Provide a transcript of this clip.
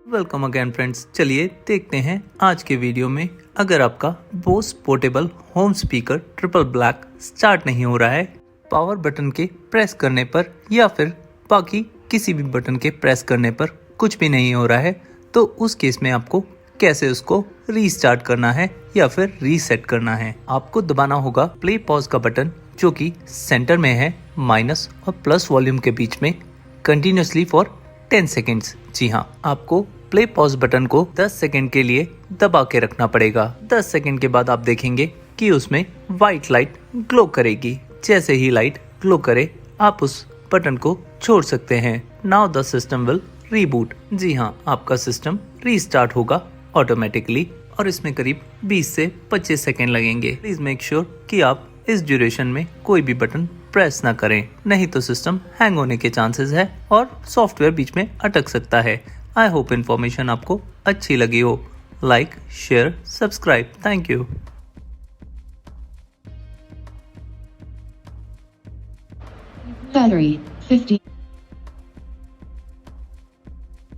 Welcome again friends. चलिए देखते हैं आज के वीडियो में। अगर आपका Bose portable home speaker triple black start नहीं हो रहा है पावर बटन के प्रेस करने पर या फिर बाकी किसी भी बटन के प्रेस करने पर कुछ भी नहीं हो रहा है, तो उस केस में आपको कैसे उसको रीस्टार्ट करना है या फिर रीसेट करना है। आपको दबाना होगा प्ले पॉज का बटन जो कि सेंटर में है माइनस और प्लस वॉल्यूम के बीच में, कंटिन्यूसली फॉर 10 सेकेंड्स। जी हाँ, आपको प्ले पॉज बटन को 10 सेकेंड के लिए दबा के रखना पड़ेगा। 10 सेकेंड के बाद आप देखेंगे कि उसमें व्हाइट लाइट ग्लो करेगी। जैसे ही लाइट ग्लो करे आप उस बटन को छोड़ सकते हैं। Now the system will reboot. जी हाँ, आपका सिस्टम रीस्टार्ट होगा ऑटोमेटिकली और इसमें करीब 20 से 25 सेकेंड लगेंगे। प्लीज मेक श्योर कि आप इस ड्यूरेशन में कोई भी बटन प्रेस ना करें, नहीं तो सिस्टम हैंग होने के चांसेस है और सॉफ्टवेयर बीच में अटक सकता है। आई होप इन्फॉर्मेशन आपको अच्छी लगी हो। Like, share, subscribe. Thank you. Battery 50.